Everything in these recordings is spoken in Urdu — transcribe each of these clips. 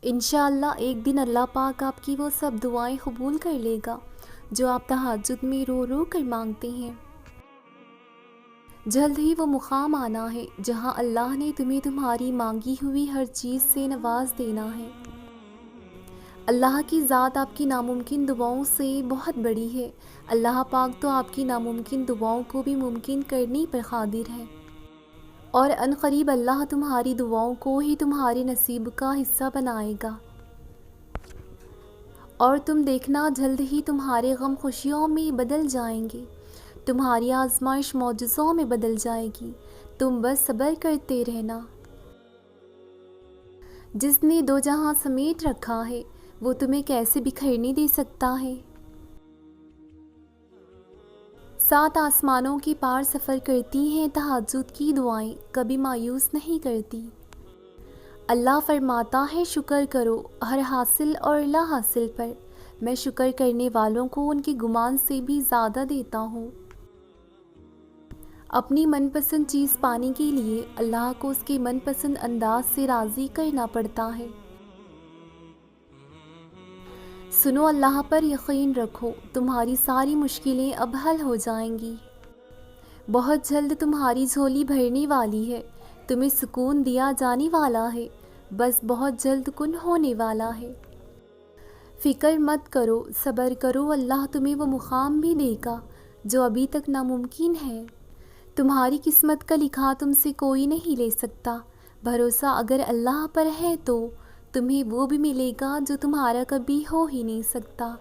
انشاءاللہ ایک دن اللہ پاک آپ کی وہ سب دعائیں قبول کر لے گا جو آپ تہجد میں رو رو کر مانگتے ہیں۔ جلد ہی وہ مقام آنا ہے جہاں اللہ نے تمہیں تمہاری مانگی ہوئی ہر چیز سے نواز دینا ہے۔ اللہ کی ذات آپ کی ناممکن دعاؤں سے بہت بڑی ہے۔ اللہ پاک تو آپ کی ناممکن دعاؤں کو بھی ممکن کرنے پر قادر ہے، اور ان قریب اللہ تمہاری دعاؤں کو ہی تمہارے نصیب کا حصہ بنائے گا، اور تم دیکھنا جلد ہی تمہارے غم خوشیوں میں بدل جائیں گے، تمہاری آزمائش معجزوں میں بدل جائے گی۔ تم بس صبر کرتے رہنا۔ جس نے دو جہاں سمیٹ رکھا ہے وہ تمہیں کیسے بکھرنے دے سکتا ہے؟ 7 آسمانوں کے پار سفر کرتی ہیں تہجد کی دعائیں، کبھی مایوس نہیں کرتی۔ اللہ فرماتا ہے شکر کرو ہر حاصل اور لا حاصل پر، میں شکر کرنے والوں کو ان کے گمان سے بھی زیادہ دیتا ہوں۔ اپنی من پسند چیز پانے کے لیے اللہ کو اس کے من پسند انداز سے راضی کرنا پڑتا ہے۔ سنو، اللہ پر یقین رکھو، تمہاری ساری مشکلیں اب حل ہو جائیں گی۔ بہت جلد تمہاری جھولی بھرنے والی ہے، تمہیں سکون دیا جانے والا ہے، بس بہت جلد کن ہونے والا ہے۔ فکر مت کرو، صبر کرو، اللہ تمہیں وہ مقام بھی دے گا جو ابھی تک ناممکن ہے۔ تمہاری قسمت کا لکھا تم سے کوئی نہیں لے سکتا۔ بھروسہ اگر اللہ پر ہے تو تمہیں وہ بھی ملے گا جو تمہارا کبھی ہو ہی نہیں سکتا،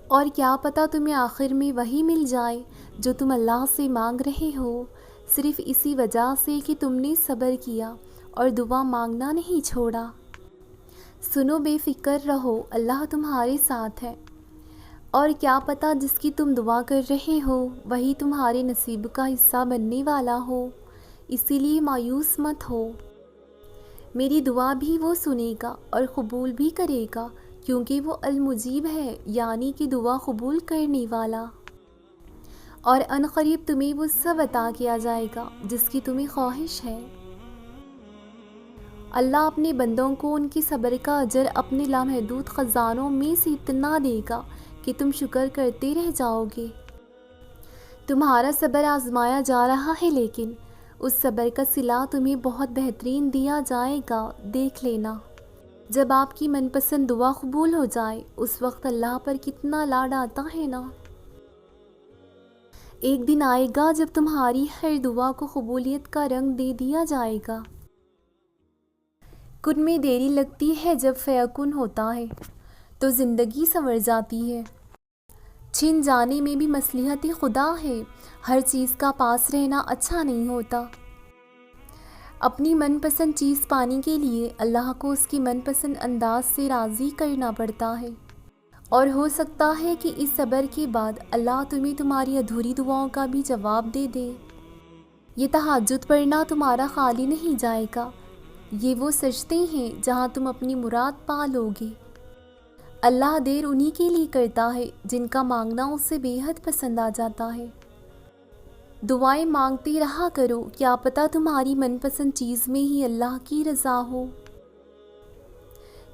اور کیا پتہ تمہیں آخر میں وہی مل جائے جو تم اللہ سے مانگ رہے ہو، صرف اسی وجہ سے کہ تم نے صبر کیا اور دعا مانگنا نہیں چھوڑا۔ سنو، بے فکر رہو، اللہ تمہارے ساتھ ہے، اور کیا پتہ جس کی تم دعا کر رہے ہو وہی تمہارے نصیب کا حصہ بننے والا ہو، اسی لیے مایوس مت ہو۔ میری دعا بھی وہ سنے گا اور قبول بھی کرے گا، کیونکہ وہ المجیب ہے، یعنی کہ دعا قبول کرنے والا، اور ان قریب تمہیں وہ سب عطا کیا جائے گا جس کی تمہیں خواہش ہے۔ اللہ اپنے بندوں کو ان کی صبر کا اجر اپنے لامحدود خزانوں میں سے اتنا دے گا کہ تم شکر کرتے رہ جاؤ گے۔ تمہارا صبر آزمایا جا رہا ہے، لیکن اس صبر کا صلہ تمہیں بہت بہترین دیا جائے گا، دیکھ لینا۔ جب آپ کی من پسند دعا قبول ہو جائے اس وقت اللہ پر کتنا لاڈ آتا ہے نا۔ ایک دن آئے گا جب تمہاری ہر دعا کو قبولیت کا رنگ دے دیا جائے گا۔ کن میں دیری لگتی ہے، جب فیکن ہوتا ہے تو زندگی سنور جاتی ہے۔ چھن جانے میں بھی مصلحت خدا ہے، ہر چیز کا پاس رہنا اچھا نہیں ہوتا۔ اپنی من پسند چیز پانے کے لیے اللہ کو اس کی من پسند انداز سے راضی کرنا پڑتا ہے، اور ہو سکتا ہے کہ اس صبر کے بعد اللہ تمہیں تمہاری ادھوری دعاؤں کا بھی جواب دے دے۔ یہ تہجد پڑھنا تمہارا خالی نہیں جائے گا، یہ وہ سجدے ہیں جہاں تم اپنی مراد پا لو گے۔ اللہ دیر انہی کے لیے کرتا ہے جن کا مانگنا اسے بے حد پسند آ جاتا ہے۔ دعائیں مانگتے رہا کرو، کیا پتہ تمہاری من پسند چیز میں ہی اللہ کی رضا ہو۔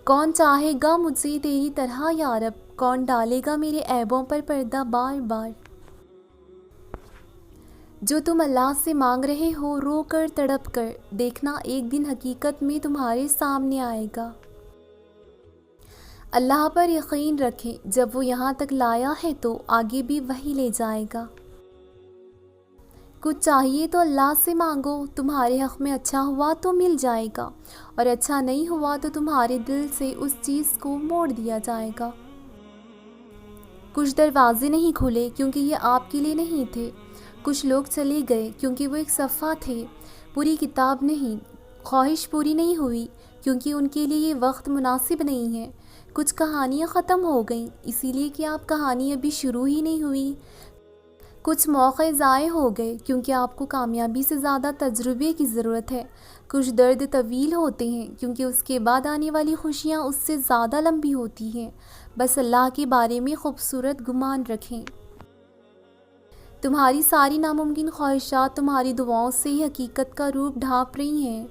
کون چاہے گا مجھے تیری طرح یا رب، کون ڈالے گا میرے عیبوں پر پردہ بار بار۔ جو تم اللہ سے مانگ رہے ہو رو کر تڑپ کر، دیکھنا ایک دن حقیقت میں تمہارے سامنے آئے گا۔ اللہ پر یقین رکھیں، جب وہ یہاں تک لایا ہے تو آگے بھی وہی لے جائے گا۔ کچھ چاہیے تو اللہ سے مانگو، تمہارے حق میں اچھا ہوا تو مل جائے گا، اور اچھا نہیں ہوا تو تمہارے دل سے اس چیز کو موڑ دیا جائے گا۔ کچھ دروازے نہیں کھلے کیونکہ یہ آپ کے لیے نہیں تھے، کچھ لوگ چلے گئے کیونکہ وہ ایک صفحہ تھے، پوری کتاب نہیں۔ خواہش پوری نہیں ہوئی کیونکہ ان کے لیے یہ وقت مناسب نہیں ہے۔ کچھ کہانیاں ختم ہو گئیں اسی لیے کہ آپ کہانی ابھی شروع ہی نہیں ہوئی۔ کچھ موقع ضائع ہو گئے کیونکہ آپ کو کامیابی سے زیادہ تجربے کی ضرورت ہے۔ کچھ درد طویل ہوتے ہیں کیونکہ اس کے بعد آنے والی خوشیاں اس سے زیادہ لمبی ہوتی ہیں۔ بس اللہ کے بارے میں خوبصورت گمان رکھیں۔ تمہاری ساری ناممکن خواہشات تمہاری دعاؤں سے ہی حقیقت کا روپ ڈھانپ رہی ہیں۔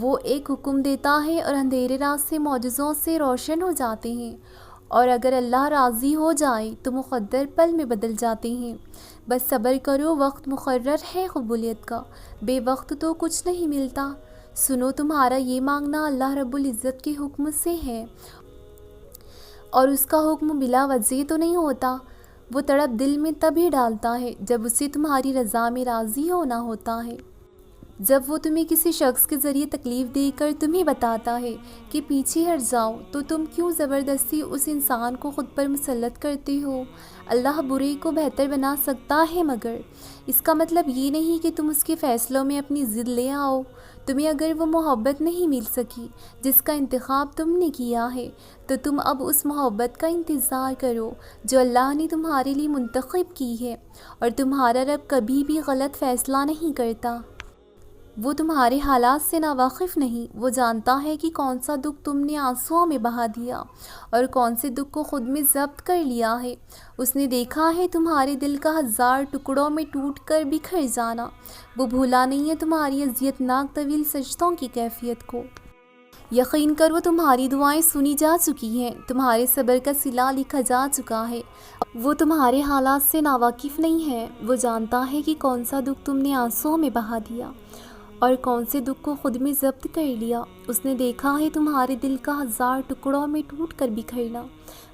وہ ایک حکم دیتا ہے اور اندھیرے راستے معجزوں سے روشن ہو جاتے ہیں، اور اگر اللہ راضی ہو جائے تو مقدر پل میں بدل جاتے ہیں۔ بس صبر کرو، وقت مقرر ہے قبولیت کا، بے وقت تو کچھ نہیں ملتا۔ سنو، تمہارا یہ مانگنا اللہ رب العزت کے حکم سے ہے، اور اس کا حکم بلا وجہ تو نہیں ہوتا۔ وہ تڑپ دل میں تب ہی ڈالتا ہے جب اسے تمہاری رضا میں راضی ہونا ہوتا ہے۔ جب وہ تمہیں کسی شخص کے ذریعے تکلیف دے کر تمہیں بتاتا ہے کہ پیچھے ہٹ جاؤ، تو تم کیوں زبردستی اس انسان کو خود پر مسلط کرتے ہو؟ اللہ برے کو بہتر بنا سکتا ہے، مگر اس کا مطلب یہ نہیں کہ تم اس کے فیصلوں میں اپنی ضد لے آؤ۔ تمہیں اگر وہ محبت نہیں مل سکی جس کا انتخاب تم نے کیا ہے، تو تم اب اس محبت کا انتظار کرو جو اللہ نے تمہارے لیے منتخب کی ہے، اور تمہارا رب کبھی بھی غلط فیصلہ نہیں کرتا۔ وہ تمہارے حالات سے ناواقف نہیں، وہ جانتا ہے کہ کون سا دکھ تم نے آنسوؤں میں بہا دیا اور کون سے دکھ کو خود میں ضبط کر لیا ہے۔ اس نے دیکھا ہے تمہارے دل کا 1000 ٹکڑوں میں ٹوٹ کر بکھر جانا۔ وہ بھولا نہیں ہے تمہاری اذیت ناک طویل سجدوں کی کیفیت کو۔ یقین کرو، تمہاری دعائیں سنی جا چکی ہیں، تمہارے صبر کا صلہ لکھا جا چکا ہے۔ وہ تمہارے حالات سے ناواقف نہیں ہے، وہ جانتا ہے کہ کون سا دکھ تم نے آنسوؤں میں بہا دیا اور کون سے دکھ کو خود میں ضبط کر لیا۔ اس نے دیکھا ہے تمہارے دل کا 1000 ٹکڑوں میں ٹوٹ کر بکھرنا۔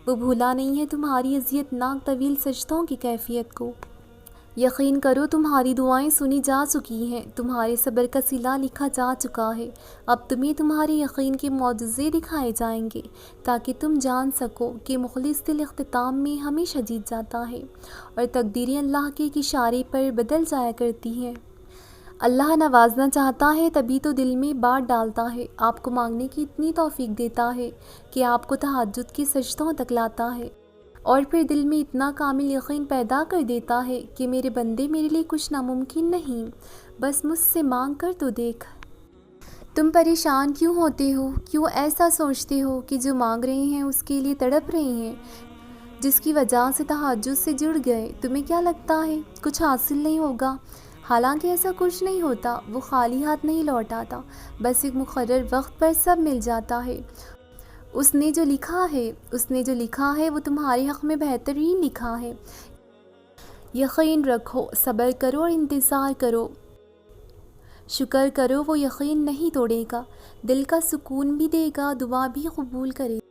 وہ بھولا نہیں ہے تمہاری اذیت ناک طویل سجدوں کی کیفیت کو۔ یقین کرو، تمہاری دعائیں سنی جا چکی ہیں، تمہارے صبر کا صلہ لکھا جا چکا ہے۔ اب تمہیں تمہارے یقین کے معجزے دکھائے جائیں گے، تاکہ تم جان سکو کہ مخلص دل اختتام میں ہمیشہ جیت جاتا ہے، اور تقدیریں اللہ کے ایک اشارے پر بدل جایا کرتی ہیں۔ اللہ نوازنا چاہتا ہے تبھی تو دل میں بات ڈالتا ہے، آپ کو مانگنے کی اتنی توفیق دیتا ہے کہ آپ کو تہجد کی سجدوں تک لاتا ہے، اور پھر دل میں اتنا کامل یقین پیدا کر دیتا ہے کہ میرے بندے، میرے لیے کچھ ناممکن نہیں، بس مجھ سے مانگ کر تو دیکھ۔ تم پریشان کیوں ہوتے ہو؟ کیوں ایسا سوچتے ہو کہ جو مانگ رہے ہیں اس کے لیے تڑپ رہے ہیں، جس کی وجہ سے تہجد سے جڑ گئے؟ تمہیں کیا لگتا ہے کچھ حاصل نہیں ہوگا؟ حالانکہ ایسا کچھ نہیں ہوتا، وہ خالی ہاتھ نہیں لوٹ آتا، بس ایک مقرر وقت پر سب مل جاتا ہے۔ اس نے جو لکھا ہے وہ تمہارے حق میں بہترین لکھا ہے۔ یقین رکھو، صبر کرو اور انتظار کرو، شکر کرو، وہ یقین نہیں توڑے گا، دل کا سکون بھی دے گا، دعا بھی قبول کرے گا۔